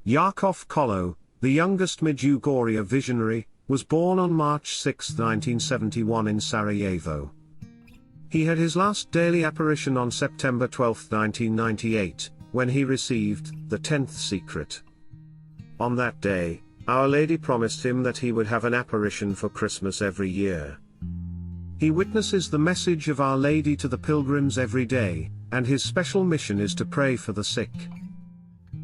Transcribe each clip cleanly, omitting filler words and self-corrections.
Jakov Colo, the youngest Medjugorje visionary, was born on March 6, 1971 in Sarajevo. He had his last daily apparition on September 12, 1998, when he received the 10th secret. On that day, Our Lady promised him that he would have an apparition for Christmas every year. He witnesses the message of Our Lady to the pilgrims every day, and his special mission is to pray for the sick.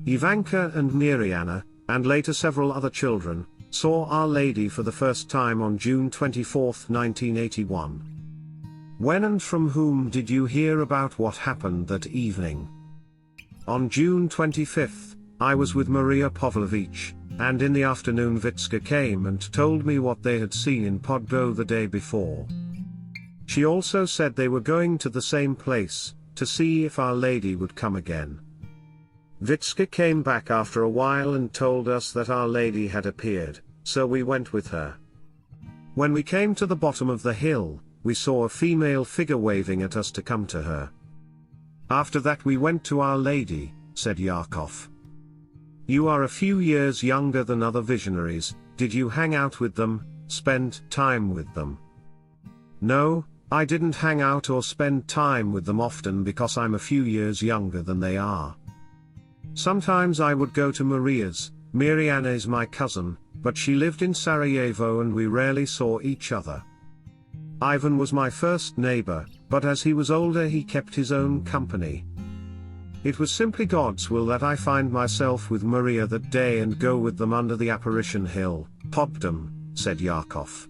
Ivanka and Meeryana, and later several other children, saw Our Lady for the first time on June 24, 1981. When and from whom did you hear about what happened that evening? On June 25, I was with Maria Pavlović, and in the afternoon Vitska came and told me what they had seen in Podbrdo the day before. She also said they were going to the same place, to see if Our Lady would come again. Vitska came back after a while and told us that Our Lady had appeared, so we went with her. When we came to the bottom of the hill, we saw a female figure waving at us to come to her. After that we went to Our Lady, said Jakov. You are a few years younger than other visionaries. Did you hang out with them, spend time with them? No, I didn't hang out or spend time with them often because I'm a few years younger than they are. Sometimes I would go to Maria's. Meeryana is my cousin, but she lived in Sarajevo and we rarely saw each other. Ivan was my first neighbor, but as he was older he kept his own company. It was simply God's will that I find myself with Maria that day and go with them under the apparition hill, Podbrdo, said Jakov.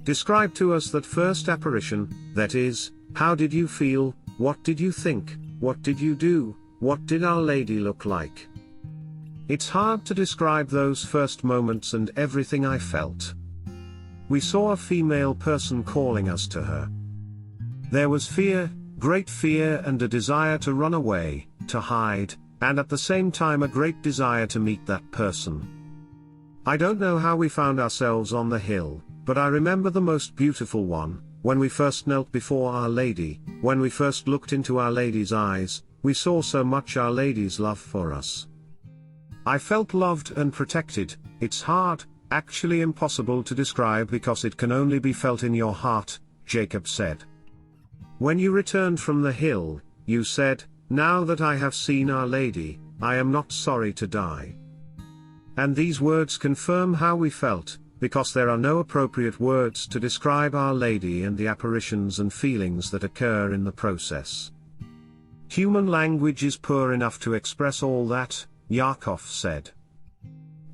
Describe to us that first apparition, that is, how did you feel, what did you think, what did you do, what did Our Lady look like? It's hard to describe those first moments and everything I felt. We saw a female person calling us to her. There was fear, great fear and a desire to run away, to hide, and at the same time a great desire to meet that person. I don't know how we found ourselves on the hill, but I remember the most beautiful one, when we first knelt before Our Lady, when we first looked into Our Lady's eyes, we saw so much Our Lady's love for us. I felt loved and protected. It's hard, actually impossible to describe because it can only be felt in your heart, Jacob said. When you returned from the hill, you said, now that I have seen Our Lady, I am not sorry to die. And these words confirm how we felt, because there are no appropriate words to describe Our Lady and the apparitions and feelings that occur in the process. Human language is poor enough to express all that, Jakov said.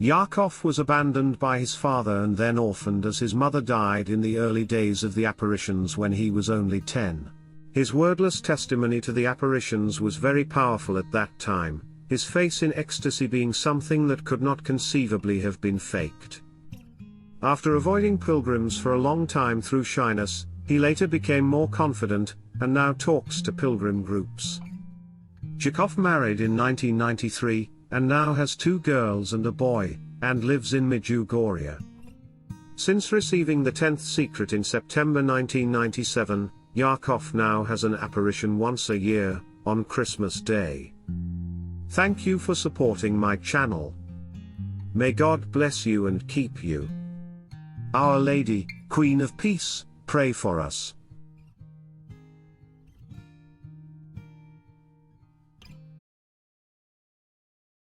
Jakov was abandoned by his father and then orphaned as his mother died in the early days of the apparitions when he was only 10. His wordless testimony to the apparitions was very powerful at that time, his face in ecstasy being something that could not conceivably have been faked. After avoiding pilgrims for a long time through shyness, he later became more confident, and now talks to pilgrim groups. Jakov married in 1993, and now has 2 girls and a boy, and lives in Medjugorje. Since receiving the 10th secret in September 1997, Jakov now has an apparition once a year, on Christmas Day. Thank you for supporting my channel. May God bless you and keep you. Our Lady, Queen of Peace, pray for us.